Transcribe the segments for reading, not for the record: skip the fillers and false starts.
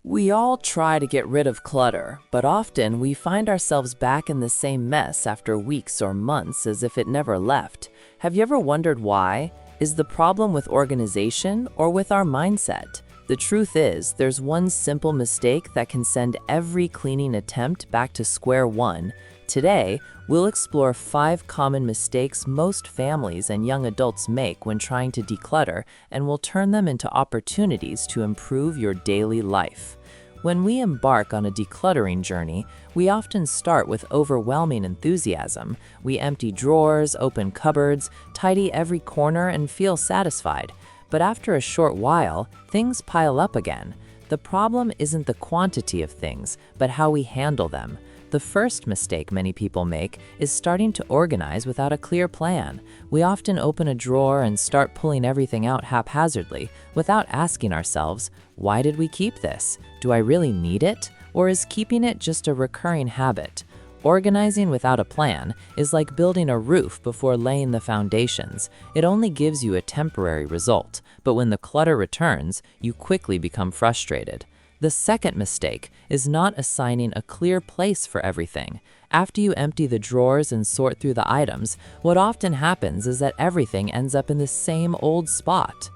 We all try to get rid of clutter, but often we find ourselves back in the same mess after weeks or months as if it never left. Have you ever wondered why? Is the problem with organization or with our mindset? The truth is, there's one simple mistake that can send every cleaning attempt back to square one. Today, we'll explore 5 common mistakes most families and young adults make when trying to declutter, and we'll turn them into opportunities to improve your daily life. When we embark on a decluttering journey, we often start with overwhelming enthusiasm. We empty drawers, open cupboards, tidy every corner, and feel satisfied. But after a short while, things pile up again. The problem isn't the quantity of things, but how we handle them. The first mistake many people make is starting to organize without a clear plan. We often open a drawer and start pulling everything out haphazardly, without asking ourselves, why did we keep this? Do I really need it? Or is keeping it just a recurring habit? Organizing without a plan is like building a roof before laying the foundations. It only gives you a temporary result, but when the clutter returns, you quickly become frustrated. The second mistake is not assigning a clear place for everything. After you empty the drawers and sort through the items, what often happens is that everything ends up in the same old spot.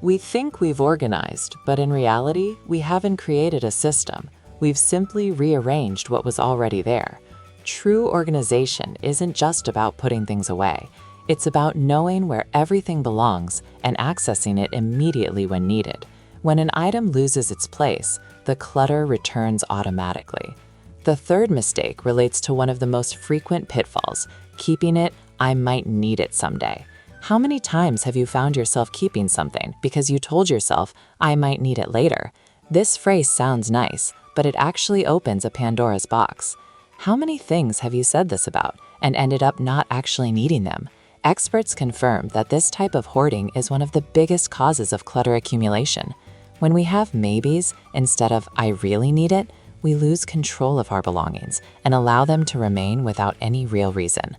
We think we've organized, but in reality, we haven't created a system. We've simply rearranged what was already there. True organization isn't just about putting things away. It's about knowing where everything belongs and accessing it immediately when needed. When an item loses its place, the clutter returns automatically. The third mistake relates to one of the most frequent pitfalls, keeping it, "I might need it someday." How many times have you found yourself keeping something because you told yourself, "I might need it later"? This phrase sounds nice, but it actually opens a Pandora's box. How many things have you said this about and ended up not actually needing them? Experts confirm that this type of hoarding is one of the biggest causes of clutter accumulation. When we have maybes instead of "I really need it," we lose control of our belongings and allow them to remain without any real reason.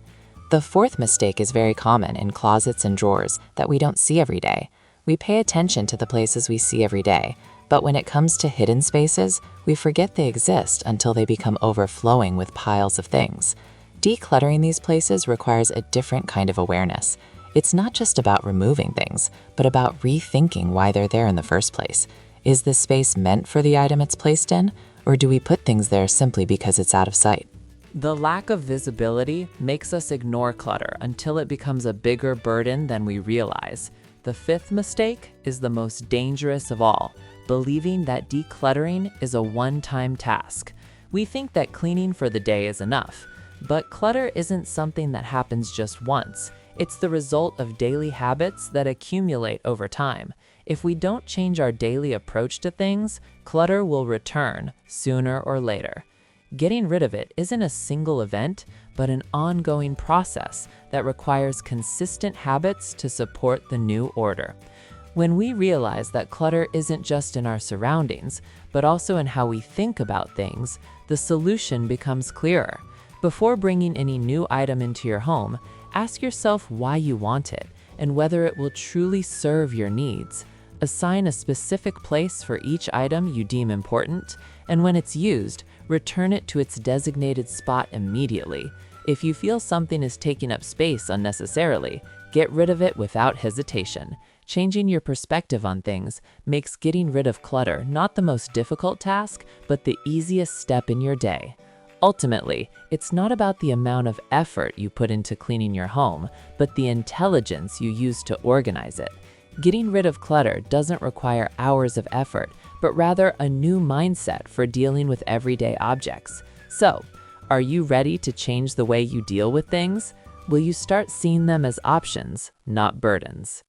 The fourth mistake is very common in closets and drawers that we don't see every day. We pay attention to the places we see every day, but when it comes to hidden spaces, we forget they exist until they become overflowing with piles of things. Decluttering these places requires a different kind of awareness. It's not just about removing things, but about rethinking why they're there in the first place. Is this space meant for the item it's placed in, or do we put things there simply because it's out of sight? The lack of visibility makes us ignore clutter until it becomes a bigger burden than we realize. The fifth mistake is the most dangerous of all, believing that decluttering is a one-time task. We think that cleaning for the day is enough, but clutter isn't something that happens just once. It's the result of daily habits that accumulate over time. If we don't change our daily approach to things, clutter will return sooner or later. Getting rid of it isn't a single event, but an ongoing process that requires consistent habits to support the new order. When we realize that clutter isn't just in our surroundings, but also in how we think about things, the solution becomes clearer. Before bringing any new item into your home, ask yourself why you want it and whether it will truly serve your needs. Assign a specific place for each item you deem important, and when it's used, return it to its designated spot immediately. If you feel something is taking up space unnecessarily, get rid of it without hesitation. Changing your perspective on things makes getting rid of clutter not the most difficult task, but the easiest step in your day. Ultimately, it's not about the amount of effort you put into cleaning your home, but the intelligence you use to organize it. Getting rid of clutter doesn't require hours of effort, but rather a new mindset for dealing with everyday objects. So, are you ready to change the way you deal with things? Will you start seeing them as options, not burdens?